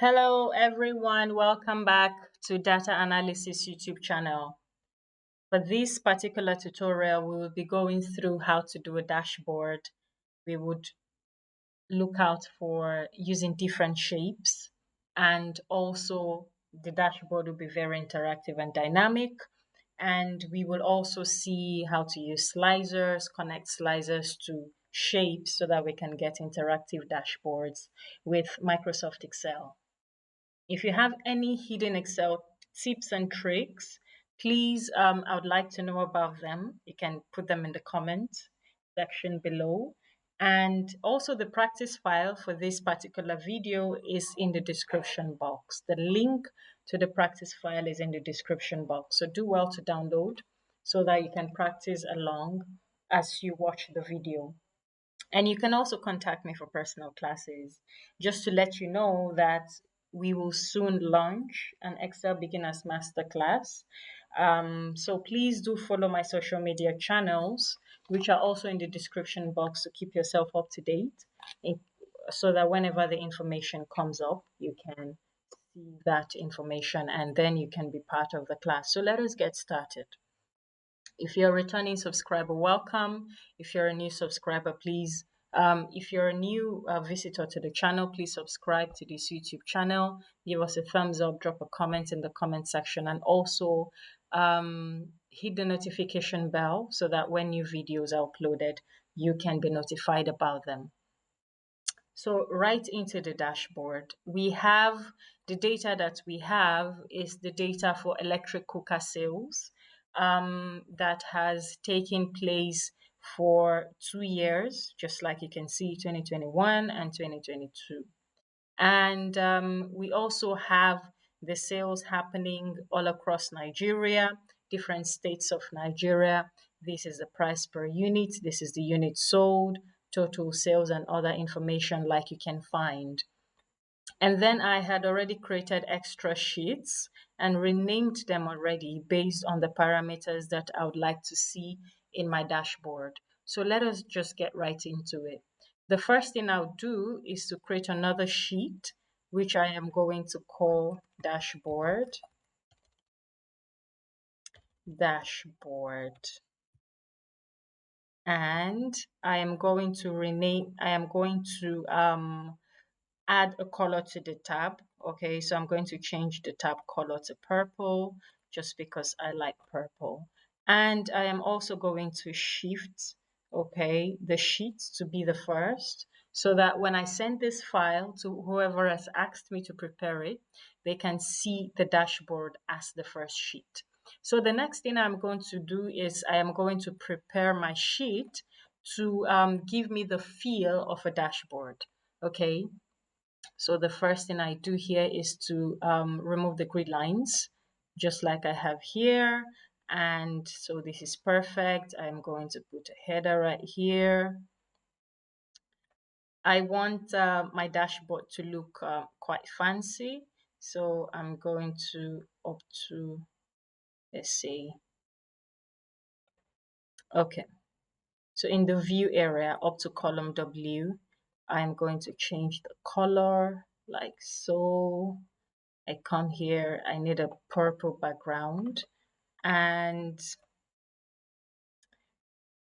Hello everyone, welcome back to Data Analysis YouTube channel. For this particular tutorial, we will be going through how to do a dashboard. We would look out for using different shapes, and also the dashboard will be very interactive and dynamic. And we will also see how to use slicers, connect slicers to shapes so that we can get interactive dashboards with Microsoft Excel. If you have any hidden Excel tips and tricks, please, I would like to know about them. You can put them in the comment section below. And also the practice file for this particular video is in the description box. The link to the practice file is in the description box. So do well to download so that you can practice along as you watch the video. And you can also contact me for personal classes. Just to let you know that we will soon launch an Excel Beginners Masterclass. So please do follow my social media channels, which are also in the description box to keep yourself up to date, so that whenever the information comes up, you can see that information and then you can be part of the class. So let us get started. If you're a returning subscriber, welcome. If you're a new subscriber, please, if you're a new visitor to the channel, please subscribe to this YouTube channel. Give us a thumbs up, drop a comment in the comment section, and also hit the notification bell so that when new videos are uploaded, you can be notified about them. So right into the dashboard, we have the data that we have is the data for electric cooker sales that has taken place for 2 years, just like you can see 2021 and 2022. And we also have the sales happening all across Nigeria, different states of Nigeria. This is the price per unit. This is the unit sold, total sales, and other information like you can find. And then I had already created extra sheets and renamed them already based on the parameters that I would like to see in my dashboard. So let us just get right into it. The first thing I'll do is to create another sheet, which I am going to call dashboard. And I am going to add a color to the tab. Okay, so I'm going to change the tab color to purple just because I like purple. And I am also going to shift, okay, the sheet to be the first so that when I send this file to whoever has asked me to prepare it, they can see the dashboard as the first sheet. So the next thing I'm going to do is I am going to prepare my sheet to give me the feel of a dashboard. Okay, so the first thing I do here is to remove the grid lines, just like I have here. And so this is perfect. I'm going to put a header right here. I want my dashboard to look quite fancy. So I'm going to up to, let's see. Okay. So in the view area up to column W, I'm going to change the color like so. I come here, I need a purple background, and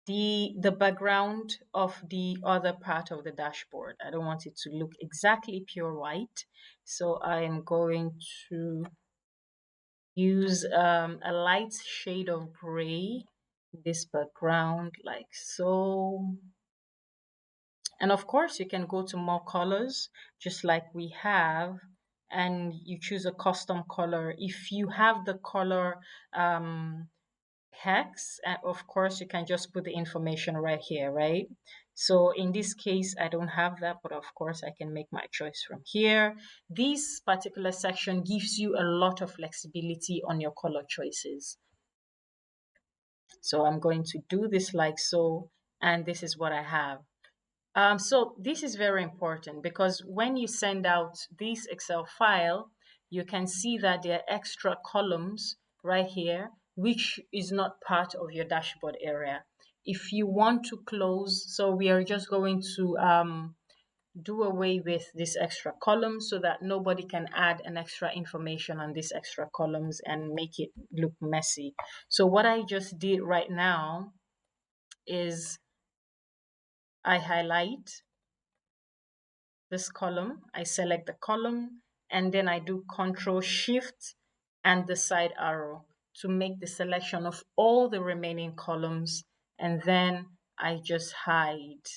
the background of the other part of the dashboard, I don't want it to look exactly pure white. So I am going to use a light shade of gray, this background like so. And of course, you can go to more colors, just like we have, and you choose a custom color. If you have the color hex, of course, you can just put the information right here, right? So in this case, I don't have that, but of course, I can make my choice from here. This particular section gives you a lot of flexibility on your color choices. So I'm going to do this like so, and this is what I have. So this is very important because when you send out this Excel file, you can see that there are extra columns right here, which is not part of your dashboard area. If you want to close, so we are just going to do away with this extra column so that nobody can add an extra information on these extra columns and make it look messy. So what I just did right now is I highlight this column, I select the column, and then I do Control Shift and the side arrow to make the selection of all the remaining columns, and then I just hide.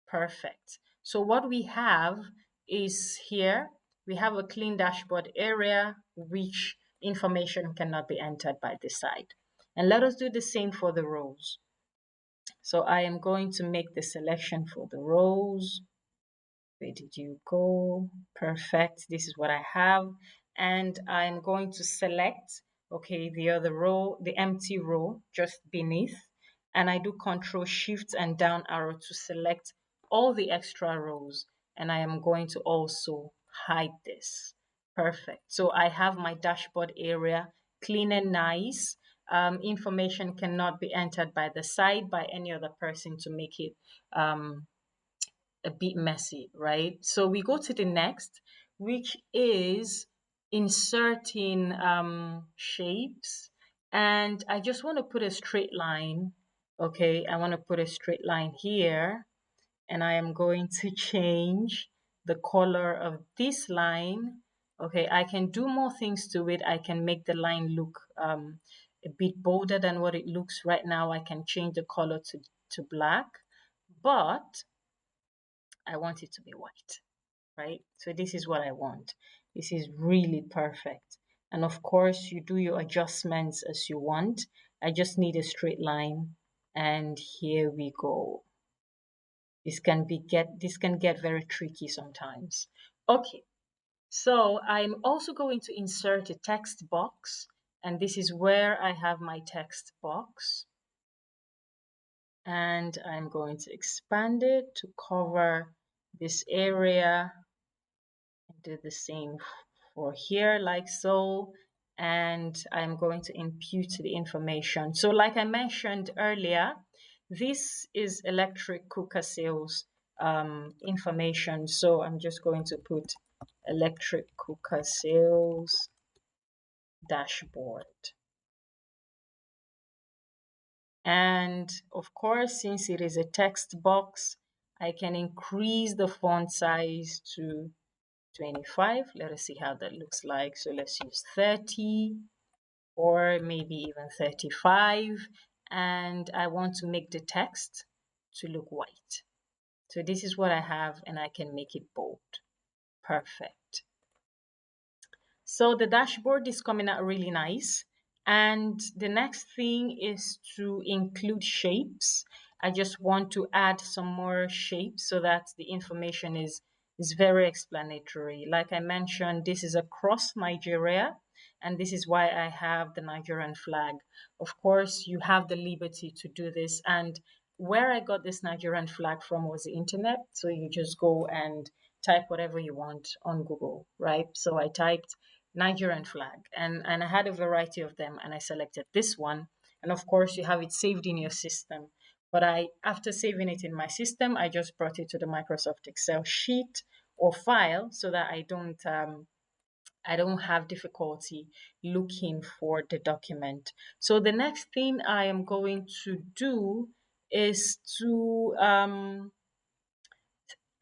Perfect. So what we have is here, we have a clean dashboard area which information cannot be entered by the side. And let us do the same for the rows. So I am going to make the selection for the rows. Where did you go? Perfect. This is what I have. And I'm going to select, okay, the other row, the empty row just beneath. And I do Control Shift and down arrow to select all the extra rows. And I am going to also hide this. Perfect. So I have my dashboard area clean and nice. Information cannot be entered by the side by any other person to make it a bit messy, right? So we go to the next, which is inserting shapes. And I just want to put a straight line. Okay, I want to put a straight line here. And I am going to change the color of this line. Okay, I can do more things to it. I can make the line look a bit bolder than what it looks right now. I can change the color to black. But I want it to be white, right? So this is what I want. This is really perfect. And of course, you do your adjustments as you want. I just need a straight line. And here we go. This can get very tricky sometimes. Okay, so I'm also going to insert a text box. And this is where I have my text box. And I'm going to expand it to cover this area. Do the same for here, like so. And I'm going to impute the information. So like I mentioned earlier, this is electric cooker sales information. So I'm just going to put electric cooker sales dashboard. And of course, since it is a text box, I can increase the font size to 25. Let us see how that looks like. So let's use 30 or maybe even 35. And I want to make the text to look white. So this is what I have, and I can make it bold. Perfect. So the dashboard is coming out really nice. And the next thing is to include shapes. I just want to add some more shapes so that the information is very explanatory. Like I mentioned, this is across Nigeria, and this is why I have the Nigerian flag. Of course, you have the liberty to do this. And where I got this Nigerian flag from was the internet. So you just go and type whatever you want on Google, right? So I typed Nigerian flag, and I had a variety of them, and I selected this one. And of course, you have it saved in your system. But after saving it in my system, I just brought it to the Microsoft Excel sheet or file so that I don't have difficulty looking for the document. So the next thing I am going to do is to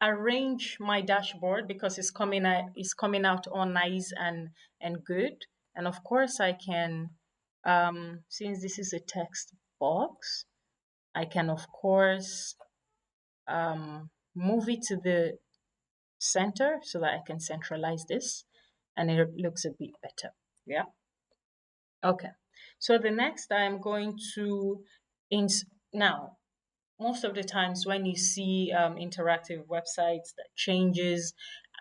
arrange my dashboard because it's coming out all nice and good. And of course I can since this is a text box, I can of course move it to the center so that I can centralize this and it looks a bit better. Yeah. Okay, so the next I'm going to now most of the times when you see interactive websites that changes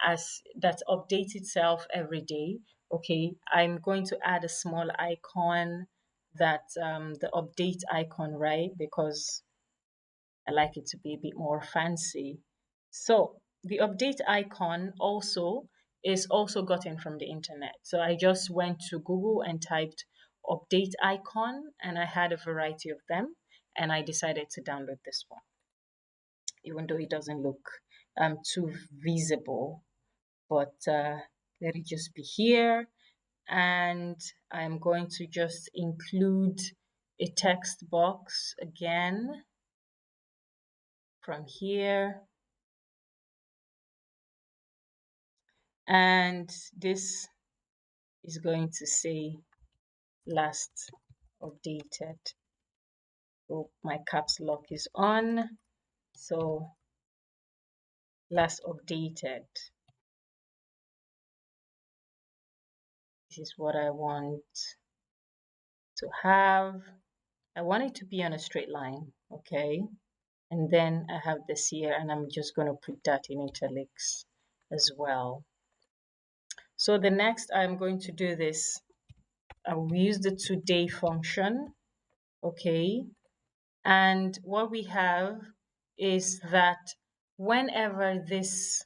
as that updates itself every day, okay, I'm going to add a small icon that the update icon, right? Because I like it to be a bit more fancy. So the update icon also is also gotten from the internet. So I just went to Google and typed update icon, and I had a variety of them, and I decided to download this one even though it doesn't look too visible, but let it just be here. And I'm going to just include a text box again from here. And this is going to say last updated. So my caps lock is on. So last updated. This is what I want to have. I want it to be on a straight line, okay? And then I have this here, and I'm just going to put that in italics as well. So the next I'm going to do this, I will use the today function, okay? And what we have is that whenever this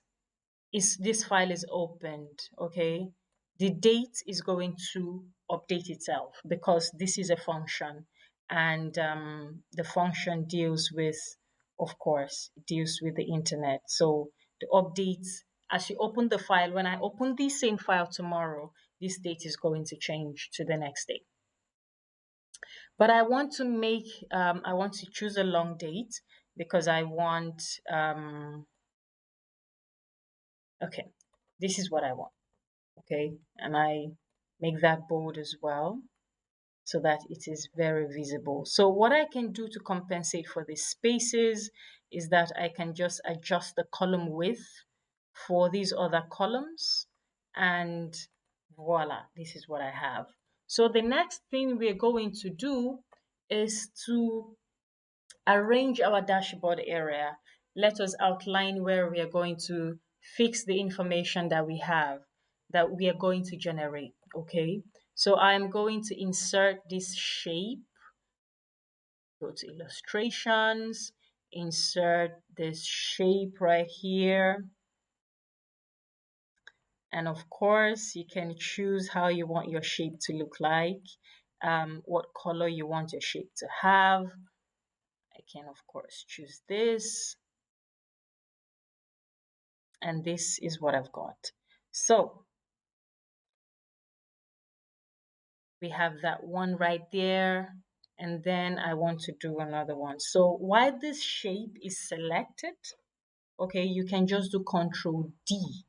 file is opened, okay, the date is going to update itself because this is a function, and the function deals with, of course, deals with the internet. So the updates, as you open the file, when I open the same file tomorrow, this date is going to change to the next day. But I want to make, I want to choose a long date because I want, okay, this is what I want. Okay, and I make that bold as well so that it is very visible. So what I can do to compensate for these spaces is that I can just adjust the column width for these other columns, and voila, this is what I have. So the next thing we're going to do is to arrange our dashboard area. Let us outline where we are going to fix the information that we have, that we are going to generate, okay? So I'm going to insert this shape, go to illustrations, insert this shape right here. And of course, you can choose how you want your shape to look like, what color you want your shape to have. I can, of course, choose this. And this is what I've got. So we have that one right there, and then I want to do another one. So while this shape is selected, okay, you can just do Control D,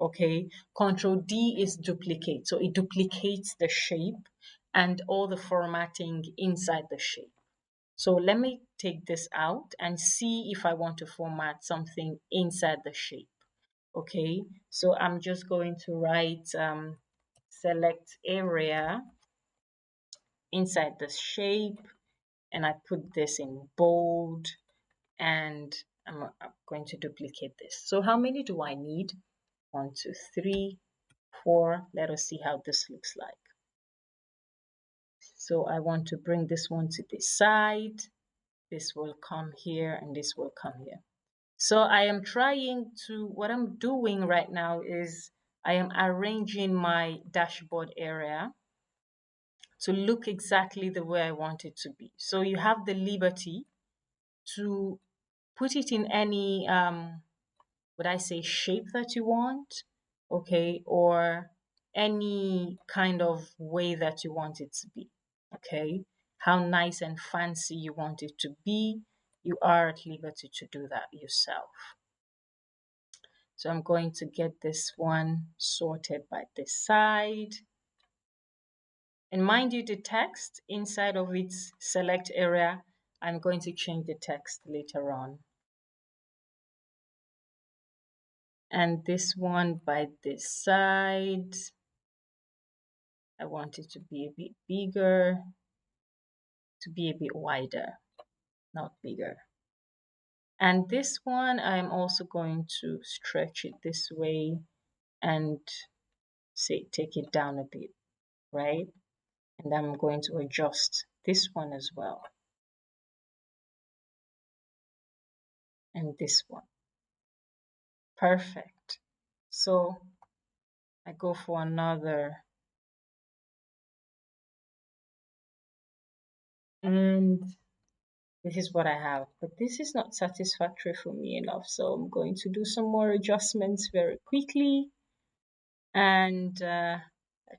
okay? Control D is duplicate, so it duplicates the shape and all the formatting inside the shape. So let me take this out and see if I want to format something inside the shape. Okay, so I'm just going to write select area inside the shape, and I put this in bold, and I'm going to duplicate this. So how many do I need? 1, 2, 3, 4. Let us see how this looks like. So I want to bring this one to the side. This will come here, and this will come here. So I am trying to, what I'm doing right now is I am arranging my dashboard area to look exactly the way I want it to be. So you have the liberty to put it in any, would I say shape that you want, okay, or any kind of way that you want it to be, okay? How nice and fancy you want it to be, you are at liberty to do that yourself. So I'm going to get this one sorted by this side. And mind you, the text inside of its select area, I'm going to change the text later on. And this one by this side, I want it to be a bit bigger, to be a bit wider, not bigger. And this one, I'm also going to stretch it this way and say, take it down a bit, right? And I'm going to adjust this one as well. And this one. Perfect. So I go for another. And This is what I have, but this is not satisfactory for me enough. So I'm going to do some more adjustments very quickly and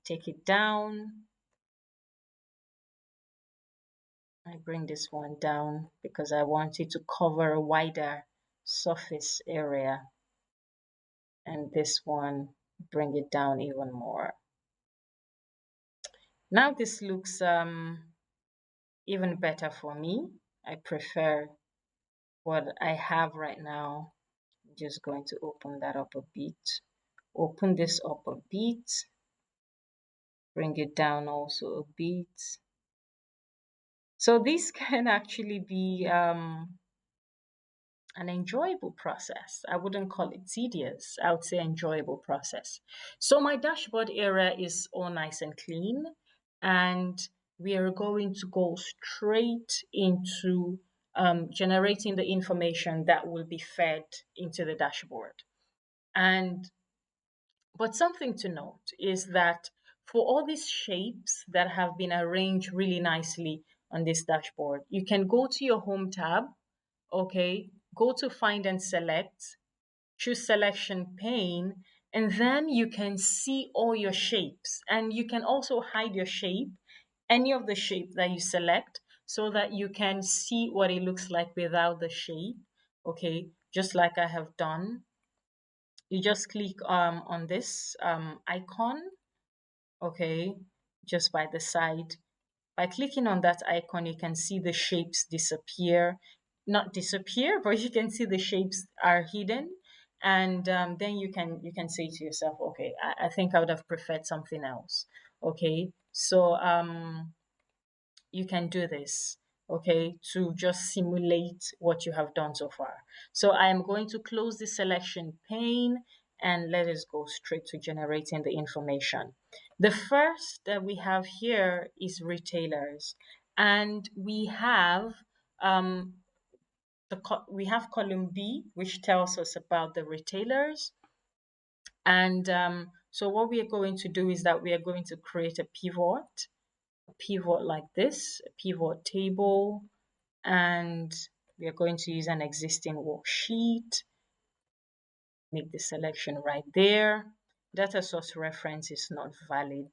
take it down. I bring this one down because I want it to cover a wider surface area. And this one, bring it down even more. Now this looks even better for me. I prefer what I have right now. I'm just going to open that up a bit. Open this up a bit. Bring it down also a bit. So this can actually be an enjoyable process. I wouldn't call it tedious. I would say enjoyable process. So my dashboard area is all nice and clean, and we are going to go straight into generating the information that will be fed into the dashboard. And but something to note is that for all these shapes that have been arranged really nicely on this dashboard, you can go to your home tab, okay, go to find and select, choose selection pane, and then you can see all your shapes. And you can also hide your shape, any of the shape that you select, so that you can see what it looks like without the shape, okay, just like I have done. You just click on this icon, okay, just by the side. By clicking on that icon, you can see the shapes disappear. Not disappear, but you can see the shapes are hidden. And then you can say to yourself, okay, I think I would have preferred something else. Okay, so you can do this, okay, to just simulate what you have done so far. So I am going to close the selection pane and let us go straight to generating the information. The first that we have here is retailers, and we have we have column B, which tells us about the retailers. And so what we are going to do is that we are going to create a pivot like this, a pivot table, and we are going to use an existing worksheet. Make the selection right there. Data source reference is not valid.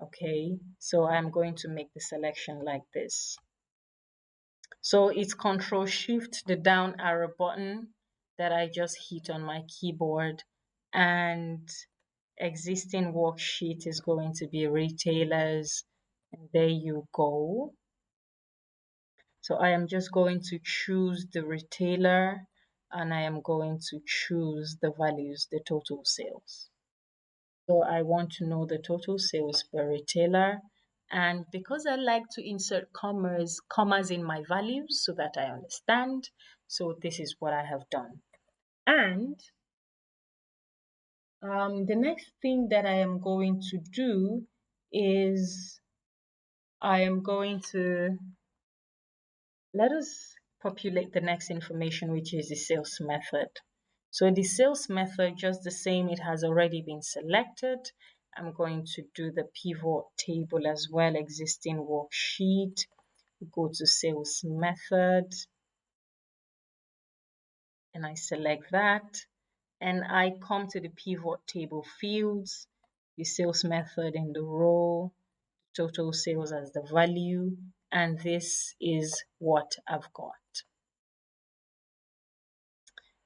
Okay, so I'm going to make the selection like this. So it's Control Shift, the down arrow button that I just hit on my keyboard, and existing worksheet is going to be retailers, and there you go. So I am just going to choose the retailer, and I am going to choose the values, the total sales. So I want to know the total sales per retailer. And because I like to insert commas in my values so that I understand, so this is what I have done. And the next thing that I am going to do is I am going to let us populate the next information, which is the sales method. So the sales method, just the same, it has already been selected. I'm going to do the pivot table as well, existing worksheet. Go to sales method, and I select that. And I come to the pivot table fields, the sales method in the row, total sales as the value, and this is what I've got.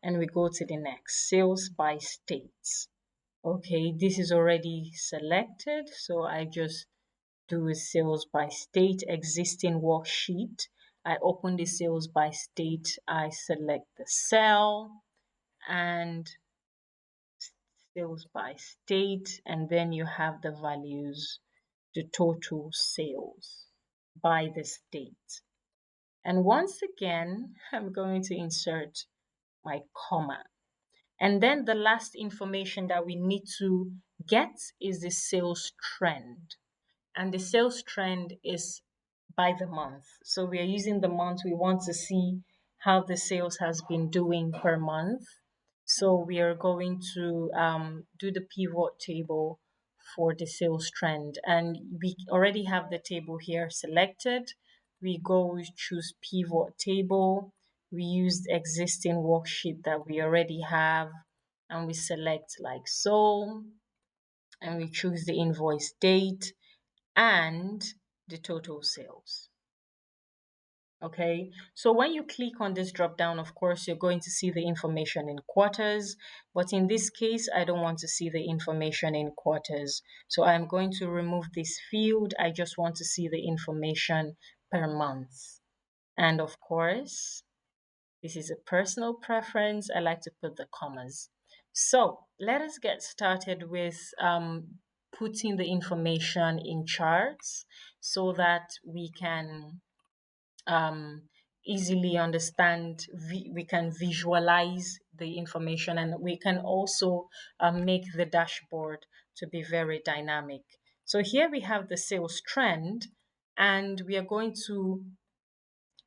And we go to the next, sales by states. Okay, this is already selected, so I just do a sales by state existing worksheet. I open the sales by state, I select the cell and sales by state, and then you have the values, the total sales by the state. And once again, I'm going to insert my comma. And then the last information that we need to get is the sales trend. And the sales trend is by the month. So we are using the month. We want to see how the sales has been doing per month. So we are going to do the pivot table for the sales trend. And we already have the table here selected. we go, we choose pivot table, we use the existing worksheet that we already have, and we select like so, and we choose the invoice date and the total sales. Okay, so when you click on this drop down, of course, you're going to see the information in quarters, but in this case, I don't want to see the information in quarters. So I'm going to remove this field. I just want to see the information per month. And of course, this is a personal preference. I like to put the commas. So let us get started with putting the information in charts so that we can um, easily understand, we can visualize the information, and we can also make the dashboard to be very dynamic. So here we have the sales trend, and we are going to,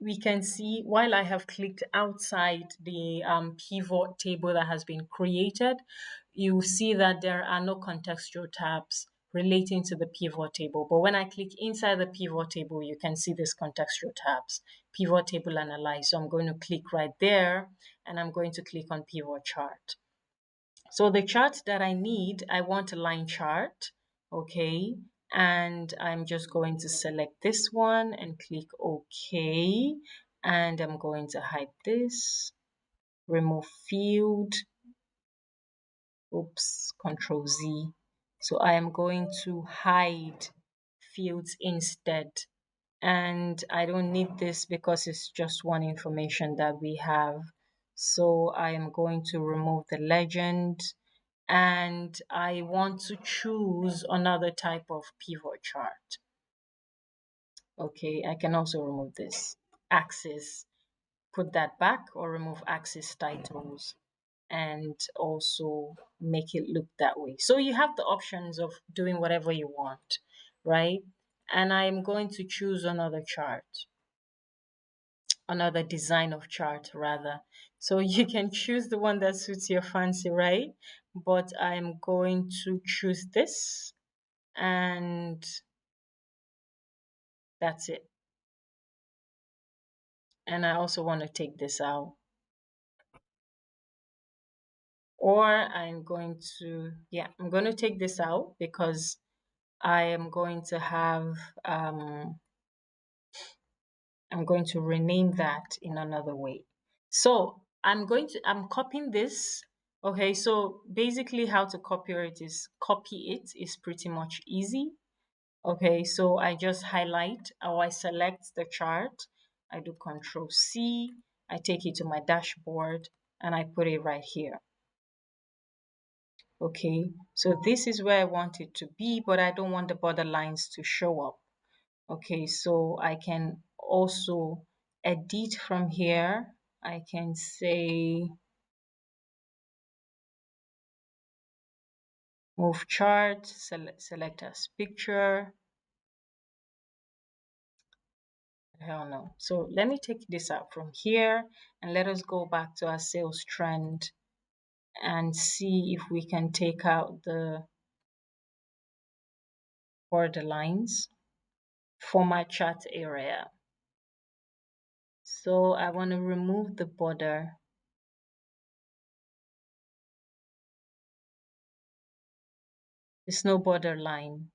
we can see while I have clicked outside the pivot table that has been created, you see that there are no contextual tabs relating to the pivot table. But when I click inside the pivot table, you can see these contextual tabs, pivot table analyze. So I'm going to click right there, and I'm going to click on pivot chart. So the chart that I need, I want a line chart, okay? And I'm just going to select this one and click OK. And I'm going to hide this, remove field, oops, Control Z. So I am going to hide fields instead. And I don't need this because it's just one information that we have. So I am going to remove the legend, and I want to choose another type of pivot chart. Okay, I can also remove this axis, put that back, or remove axis titles and also make it look that way. So you have the options of doing whatever you want, right? And I'm going to choose another chart, another design of chart rather. So you can choose the one that suits your fancy, right? But I'm going to choose this, and that's it. And I also want to take this out. Or I'm going to, yeah, I'm going to take this out because I am going to have, I'm going to rename that in another way. So I'm copying this. Okay, so basically how to copy it is pretty much easy. Okay, so I just highlight or I select the chart. I do Control C. I take it to my dashboard and I put it right here. Okay, so this is where I want it to be, but I don't want the border lines to show up. Okay, so I can also edit from here. I can say move chart, select as picture. Hell no. So let me take this out from here and let us go back to our sales trend and see if we can take out the border lines for my chart area. So I want to remove the border. There's no border line,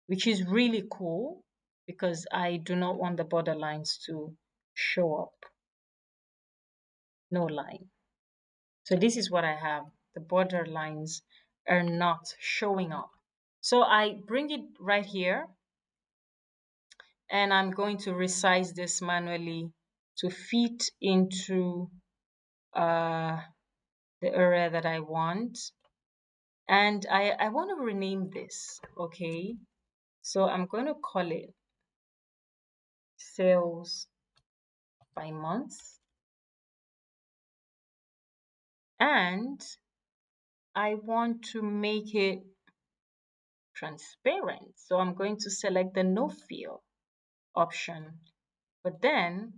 which is really cool because I do not want the border lines to show up. No line. So this is what I have. The border lines are not showing up. So I bring it right here, and I'm going to resize this manually to fit into the area that I want. And I want to rename this, okay? So I'm going to call it sales by month. And I want to make it transparent. So I'm going to select the no fill option, but then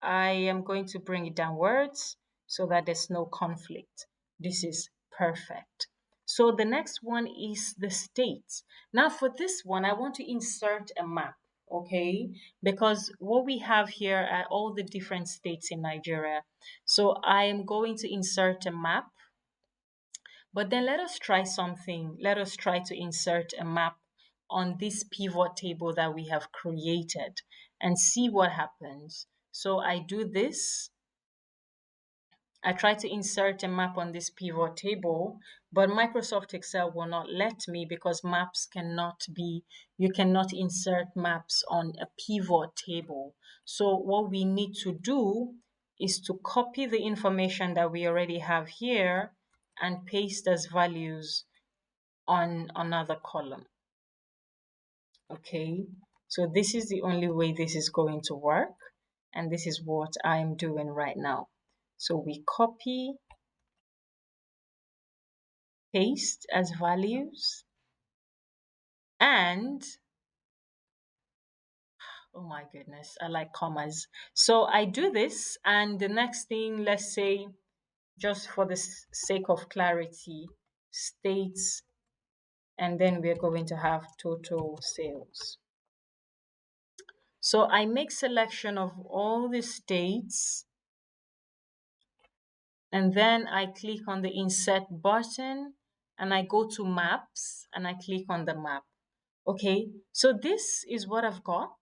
I am going to bring it downwards so that there's no conflict. This is perfect. So the next one is the states. Now for this one, I want to insert a map. okay? Because what we have here are all the different states in Nigeria. So I am going to insert a map, but then let us try something. Let us try to insert a map on this pivot table that we have created and see what happens. So I do this. I try to insert a map on this pivot table, but Microsoft Excel will not let me because maps cannot be, you cannot insert maps on a pivot table. So what we need to do is to copy the information that we already have here and paste as values on another column. Okay, so this is the only way this is going to work. And this is what I'm doing right now. So we copy, paste as values, and oh my goodness, I like commas. So I do this, and the next thing, let's say, just for the sake of clarity, states, and then we're going to have total sales. So I make selection of all the states, and then I click on the insert button, and I go to maps, and I click on the map. Okay, so this is what I've got.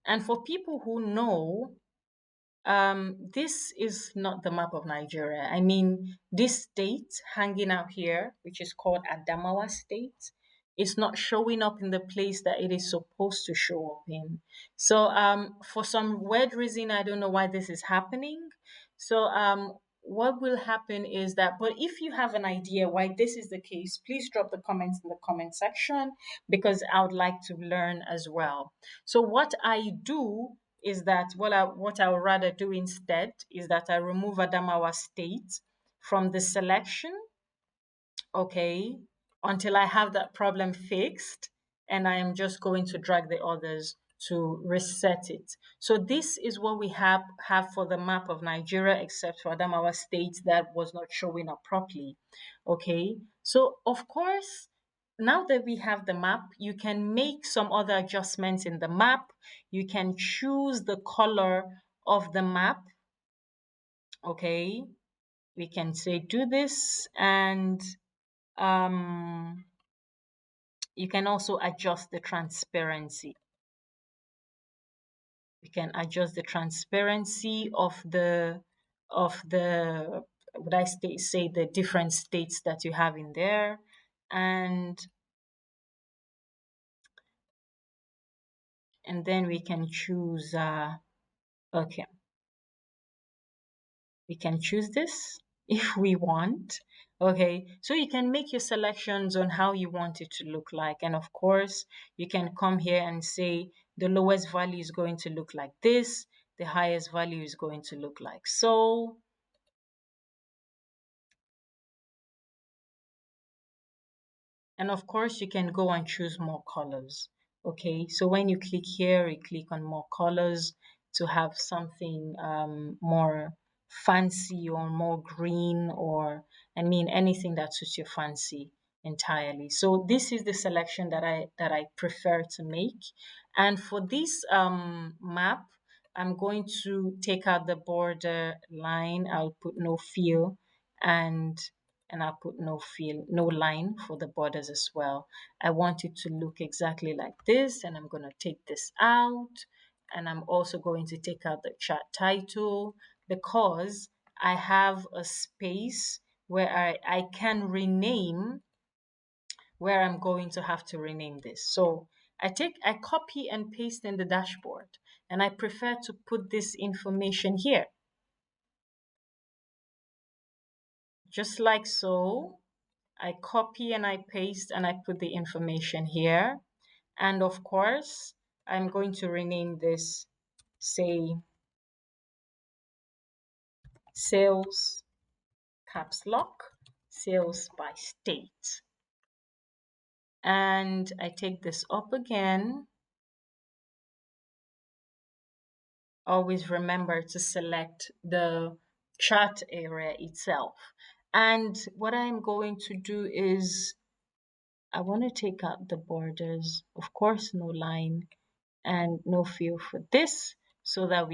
And for people who know, this is not the map of Nigeria. I mean, this state hanging out here, which is called Adamawa State, is not showing up in the place that it is supposed to show up in. So, for some weird reason, I don't know why this is happening. So, what will happen is that, but if you have an idea why this is the case, please drop the comments in the comment section because I would like to learn as well. So, what I do is that what I would rather do instead is that I remove Adamawa State from the selection, okay, until I have that problem fixed, and I am just going to drag the others to reset it. So this is what we have for the map of Nigeria, except for Adamawa State that was not showing up properly. Okay, so of course, now that we have the map, you can make some other adjustments in the map. You can choose the color of the map. Okay, we can say do this, and you can also adjust the transparency. You can adjust the transparency of the would I say the different states that you have in there, and then we can choose okay, we can choose this if we want. Okay, so you can make your selections on how you want it to look like, and of course you can come here and say the lowest value is going to look like this, the highest value is going to look like so. And of course, you can go and choose more colors. Okay, so when you click here, you click on more colors to have something more fancy or more green, or I mean anything that suits your fancy entirely. So this is the selection that I prefer to make. And for this map, I'm going to take out the border line. I'll put no fill, and I'll put no fill, no line for the borders as well. I want it to look exactly like this, and I'm going to take this out, and I'm also going to take out the chart title because I have a space where I can rename, where I'm going to have to rename this. So I copy and paste in the dashboard, and I prefer to put this information here, just like so. I copy and I paste and I put the information here. And of course, I'm going to rename this, say, sales caps lock, sales by state. And I take this up again. Always remember to select the chart area itself. And what I'm going to do is I want to take out the borders, of course, no line and no fill for this, so that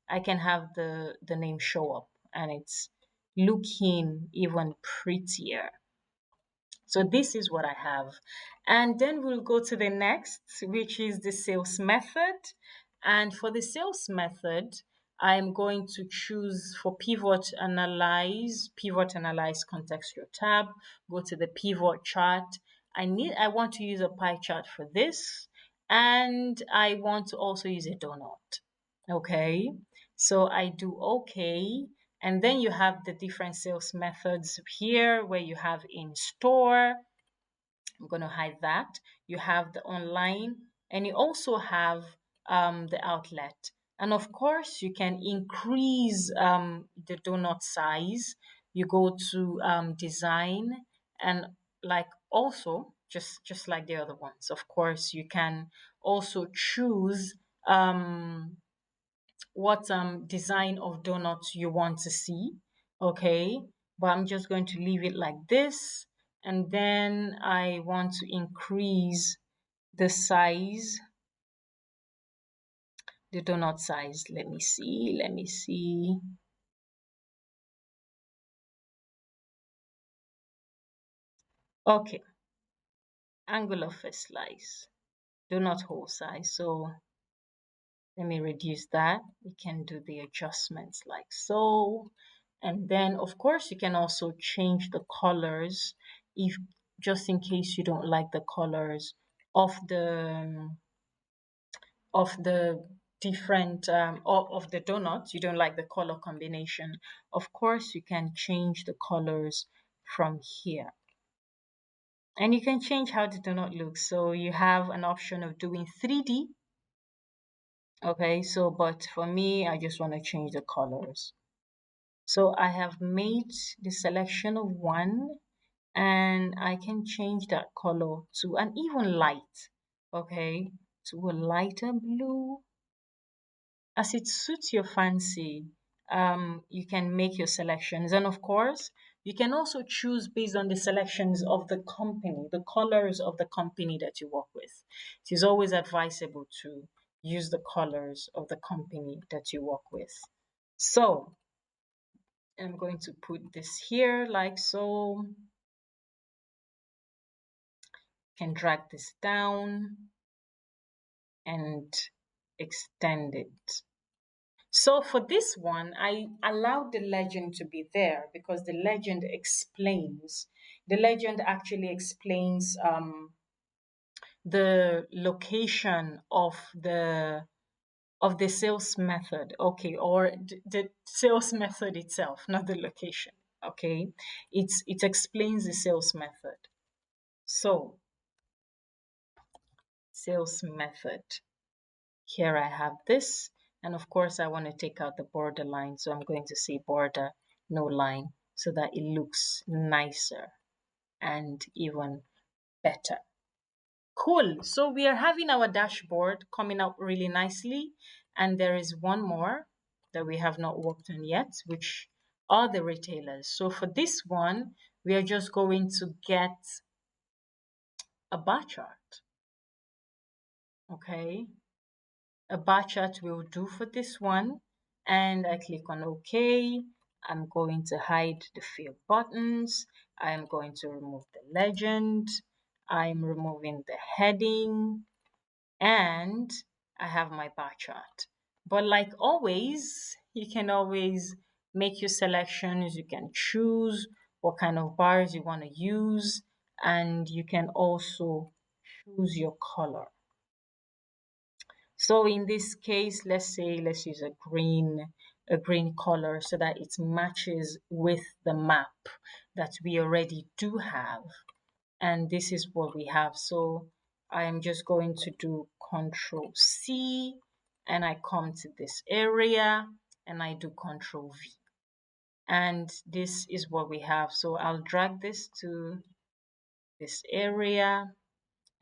I can have the name show up and it's looking even prettier. So this is what I have. And then we'll go to the next, which is the sales method. And for the sales method, I'm going to choose for pivot analyze contextual tab, go to the pivot chart. I want to use a pie chart for this. And I want to also use a donut. Okay. So I do okay. And then you have the different sales methods here where you have in store. I'm going to hide that. You have the online and you also have the outlet. And of course, you can increase the donut size. You go to design and like also just like the other ones. Of course, you can also choose what design of donuts you want to see. Okay, but I'm just going to leave it like this, and then I want to increase the size, the donut size. Let me see. Okay, angle of a slice, donut hole size. So let me reduce that. We can do the adjustments like so. And then of course you can also change the colors if just in case you don't like the colors of the different of the donuts, you don't like the color combination. Of course you can change the colors from here. And you can change how the donut looks. So you have an option of doing 3D. Okay, so but for me, I just want to change the colors. So I have made the selection of one and I can change that color to an even light, okay, to a lighter blue as it suits your fancy. You can make your selections, and of course, you can also choose based on the selections of the company, the colors of the company that you work with. It is always advisable to use the colors of the company that you work with. So I'm going to put this here like so. Can drag this down and extend it. So for this one, I allowed the legend to be there because the legend actually explains the location of the sales method, okay, or the sales method itself, not the location, okay. It explains the sales method. So sales method. Here I have this, and of course I want to take out the border line, so I'm going to say border, no line, so that it looks nicer and even better. Cool, so we are having our dashboard coming out really nicely, and there is one more that we have not worked on yet, which are the retailers. So for this one, we are just going to get a bar chart, okay? A bar chart will do for this one, and I click on OK. I'm going to hide the fill buttons. I'm going to remove the legend. I'm removing the heading, and I have my bar chart. But like always, you can always make your selections. You can choose what kind of bars you want to use, and you can also choose your color. So in this case, let's use a green color so that it matches with the map that we already do have. And this is what we have. So I am just going to do Control C and I come to this area and I do Control V. And this is what we have. So I'll drag this to this area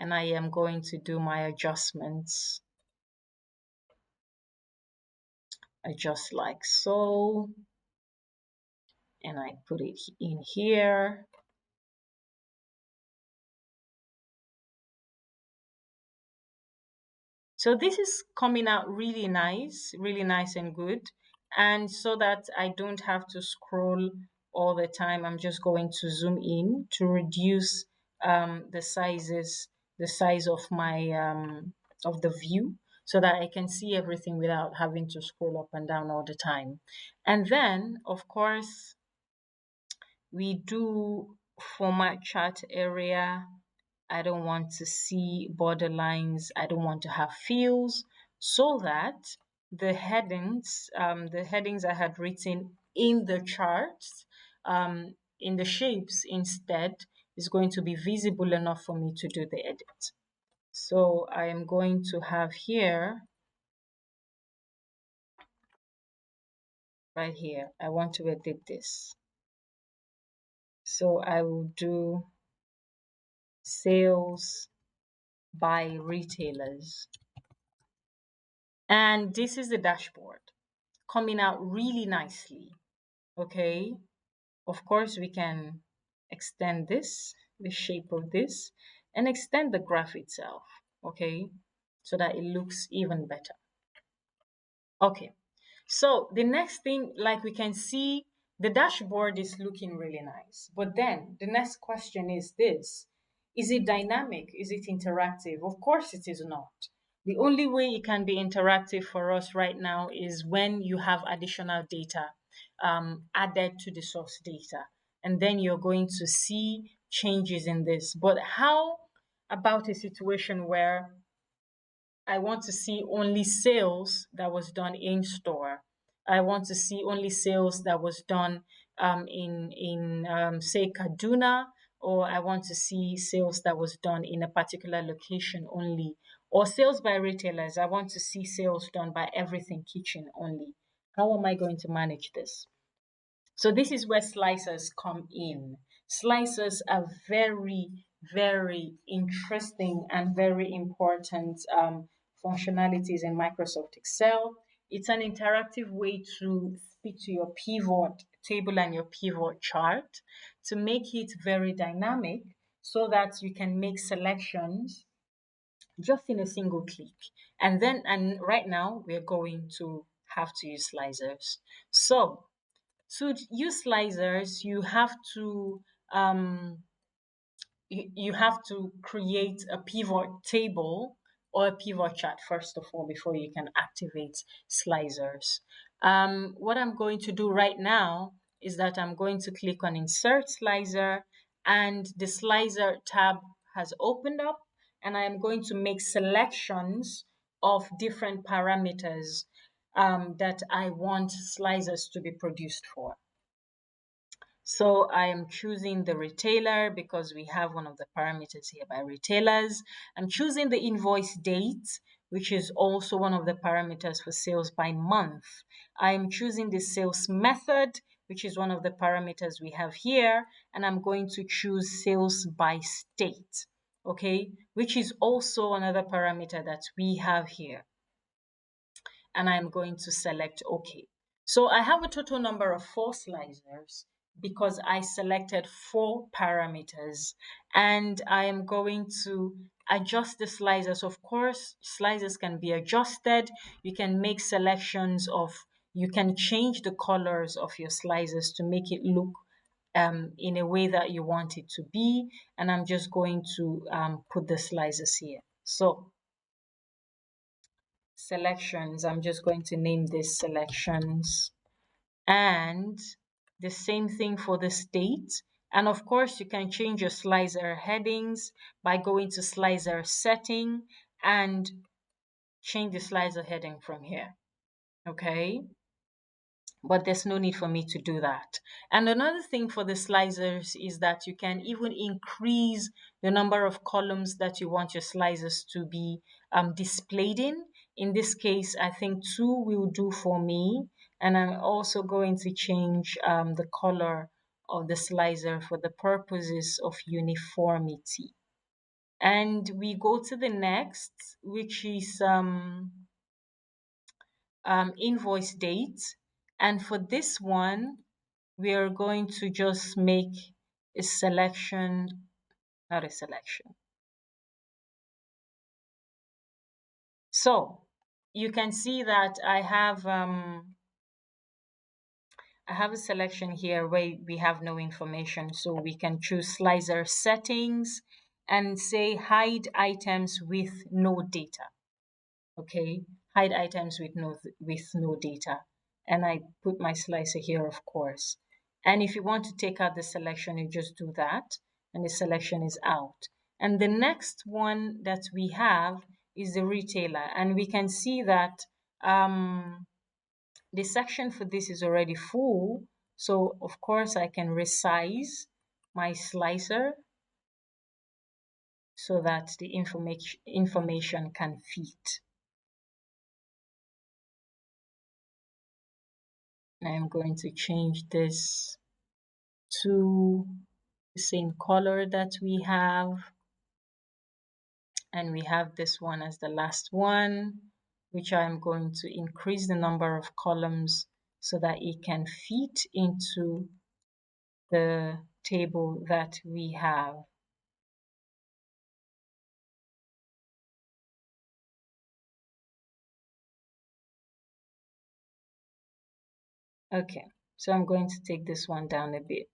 and I am going to do my adjustments. Just like so, and I put it in here So this is coming out really nice and good. And so that I don't have to scroll all the time, I'm just going to zoom in to reduce the size of my of the view, so that I can see everything without having to scroll up and down all the time. And then, of course, we do format chart area. I don't want to see borderlines. I don't want to have fields, so that the headings I had written in the charts, in the shapes instead, is going to be visible enough for me to do the edit. So I am going to have here, right here, I want to edit this. So I will do sales by retailers. And this is the dashboard coming out really nicely. Okay. Of course, we can extend this, the shape of this, and extend the graph itself. Okay. So that it looks even better. Okay. So the next thing, like we can see, the dashboard is looking really nice. But then the next question is this: is it dynamic? Is it interactive? Of course it is not. The only way it can be interactive for us right now is when you have additional data added to the source data. And then you're going to see changes in this. But how about a situation where I want to see only sales that was done in store? I want to see only sales that was done in say Kaduna, or I want to see sales that was done in a particular location only, or sales by retailers. I want to see sales done by Everything Kitchen only. How am I going to manage this? So this is where slicers come in. Slicers are very, very interesting and very important functionalities in Microsoft Excel. It's an interactive way to speak to your pivot table and your pivot chart to make it very dynamic, so that you can make selections just in a single click. And right now we're going to have to use slicers. So to use slicers, um, you have to create a pivot table or a pivot chart first of all before you can activate slicers. What I'm going to do right now is that I'm going to click on Insert Slicer, and the Slicer tab has opened up, and I am going to make selections of different parameters that I want slicers to be produced for. So I am choosing the retailer because we have one of the parameters here by retailers. I'm choosing the invoice date, which is also one of the parameters for sales by month. I'm choosing the sales method, which is one of the parameters we have here. And I'm going to choose sales by state, okay, which is also another parameter that we have here. And I'm going to select OK. So I have a total number of 4 slicers because I selected 4 parameters, and I am going to adjust the slicers. Of course, slicers can be adjusted. You can make selections you can change the colors of your slicers to make it look in a way that you want it to be. And I'm just going to put the slicers here. So selections, I'm just going to name this selections, and the same thing for the state. And of course, you can change your slicer headings by going to slicer setting and change the slicer heading from here. Okay. But there's no need for me to do that. And another thing for the slicers is that you can even increase the number of columns that you want your slicers to be displayed in. In this case, I think 2 will do for me. And I'm also going to change the color of the slicer for the purposes of uniformity. And we go to the next, which is invoice date. And for this one, we are going to just make a selection, not a selection. So you can see that I have a selection here where we have no information. So we can choose slicer settings and say hide items with no data. Okay, hide items with no data. And I put my slicer here, of course. And if you want to take out the selection, you just do that and the selection is out. And the next one that we have is the retailer. And we can see that the section for this is already full. So of course I can resize my slicer so that the information can fit. I'm going to change this to the same color that we have. And we have this one as the last one, which I'm going to increase the number of columns so that it can fit into the table that we have. Okay, so I'm going to take this one down a bit.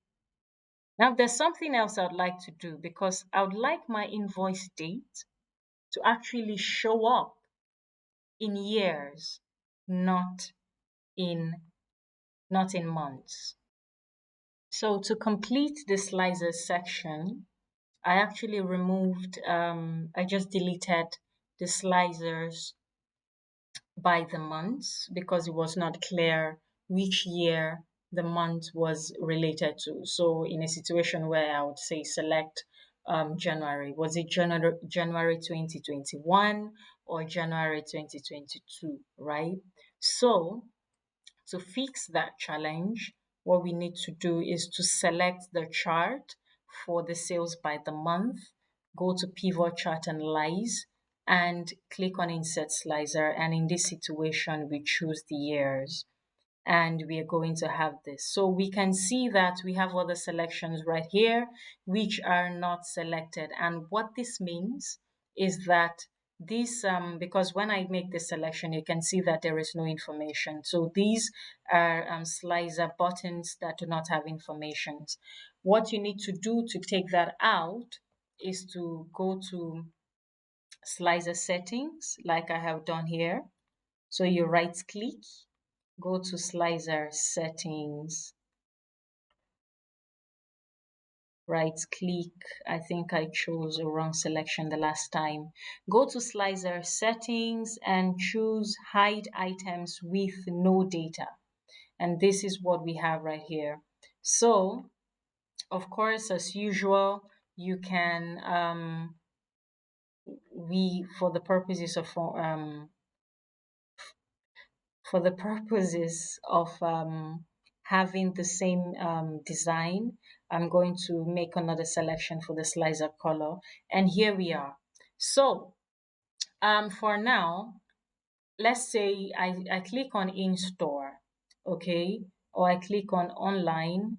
Now there's something else I'd like to do because I would like my invoice date to actually show up in years, not in months. So to complete the slices section, I actually removed, I just deleted the slicers by the months because it was not clear which year the month was related to. So in a situation where I would say select January, was it January 2021 or January 2022, right? So to fix that challenge, what we need to do is to select the chart for the sales by the month, go to pivot chart analyze, and click on insert slicer. And in this situation, we choose the years. And we are going to have this. So we can see that we have other selections right here, which are not selected. And what this means is that this, because when I make the selection, you can see that there is no information. So these are slicer buttons that do not have information. What you need to do to take that out is to go to slicer settings, like I have done here. So you right click, go to slicer settings, right click. I think I chose a wrong selection the last time. Go to slicer settings and choose hide items with no data. And this is what we have right here. So of course, as usual, you can, for the purposes of having the same design, I'm going to make another selection for the slicer color. And here we are. So for now, let's say I click on in-store, okay? Or I click on online.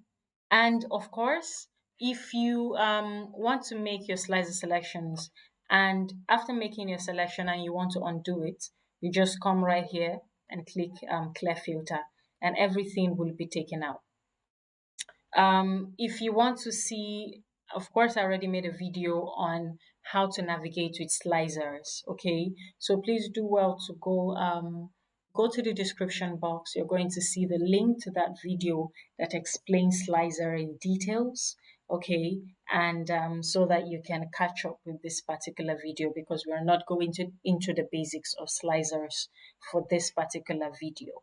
And of course, if you want to make your slicer selections, and after making your selection and you want to undo it, you just come right here and click clear filter and everything will be taken out. If you want to see, of course, I already made a video on how to navigate with slicers. Okay, so please do well to go to the description box. You're going to see the link to that video that explains slicer in details. Okay, and so that you can catch up with this particular video because we're not going into the basics of slicers for this particular video.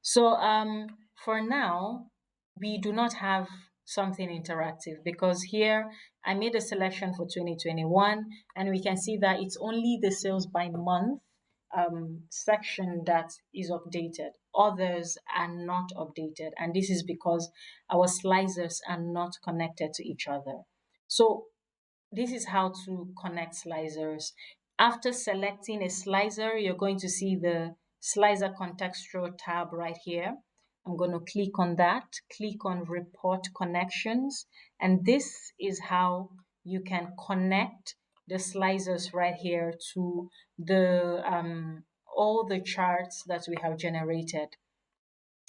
So for now, we do not have something interactive because here I made a selection for 2021 and we can see that it's only the sales by month section that is updated. Others are not updated, and this is because our slicers are not connected to each other. So this is how to connect slicers. After selecting a slicer, you're going to see the slicer contextual tab right here. I'm going to click on that, click on report connections, and this is how you can connect the slicers right here to the all the charts that we have generated.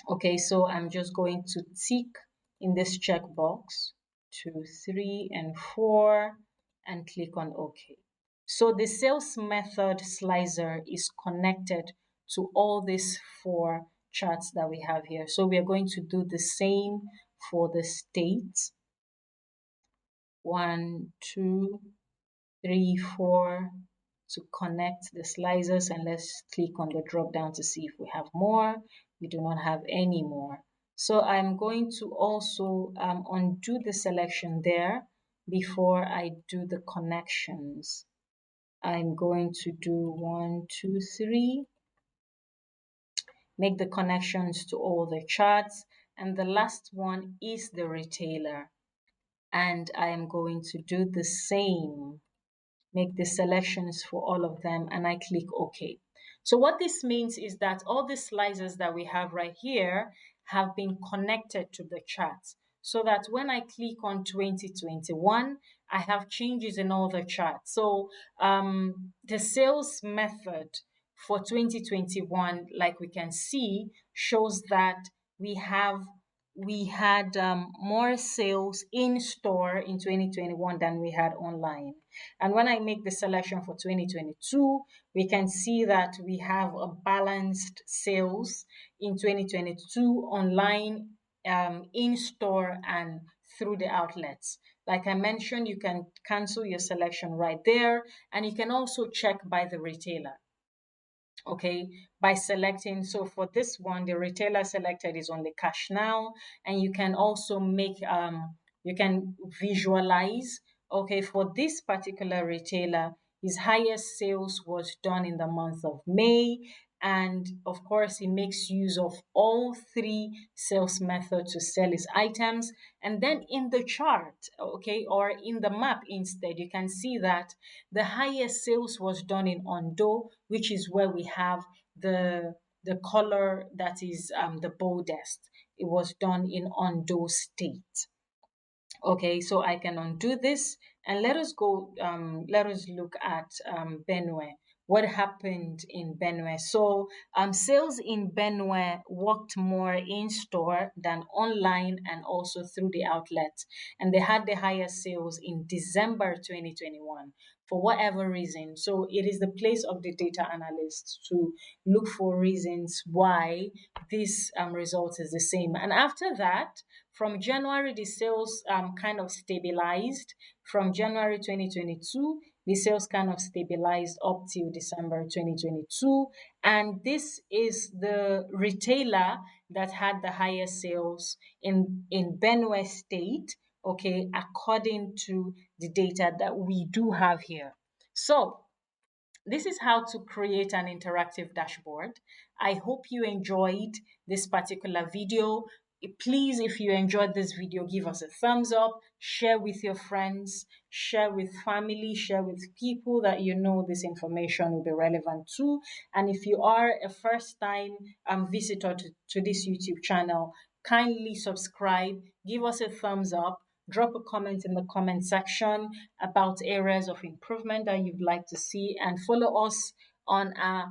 Okay, so I'm just going to tick in this checkbox 2, 3, and 4 and click on OK. So the sales method slicer is connected to all these 4 charts that we have here. So we are going to do the same for the state. 1, 2, 3, 4 to connect the slicers, and let's click on the drop down to see if we have more. We do not have any more. So I'm going to also undo the selection there before I do the connections. I'm going to do 1, 2, 3, make the connections to all the charts, and the last one is the retailer. And I am going to do the same, make the selections for all of them, and I click OK. So what this means is that all the slicers that we have right here have been connected to the charts, so that when I click on 2021, I have changes in all the charts. So the sales method for 2021, like we can see, shows that we had more sales in store in 2021 than we had online. And when I make the selection for 2022, we can see that we have a balanced sales in 2022 online, in store, and through the outlets. Like I mentioned, you can cancel your selection right there, and you can also check by the retailer. Okay, by selecting, so for this one, the retailer selected is only cash now, and you can also make you can visualize, okay, for this particular retailer, his highest sales was done in the month of May, and of course he makes use of all 3 sales methods to sell his items. And then in the chart, okay, or in the map instead, you can see that the highest sales was done in Ondo, which is where we have the color that is the boldest. It was done in Ondo State. Okay, so I can undo this, and let us go, let us look at Benue. What happened in Benue? So sales in Benue worked more in store than online and also through the outlet. And they had the highest sales in December 2021 for whatever reason. So it is the place of the data analyst to look for reasons why this result is the same. And after that, from January, the sales kind of stabilized. From January 2022, the sales kind of stabilized up till December 2022. And this is the retailer that had the highest sales in Benue State, okay, according to the data that we do have here. So this is how to create an interactive dashboard. I hope you enjoyed this particular video. Please, if you enjoyed this video, give us a thumbs up, share with your friends, share with family, share with people that you know this information will be relevant to. And if you are a first time visitor to this YouTube channel, kindly subscribe, give us a thumbs up, drop a comment in the comment section about areas of improvement that you'd like to see, and follow us on our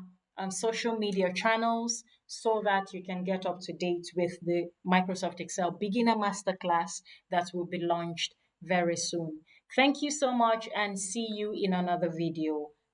social media channels so that you can get up to date with the Microsoft Excel Beginner Masterclass that will be launched very soon. Thank you so much, and see you in another video.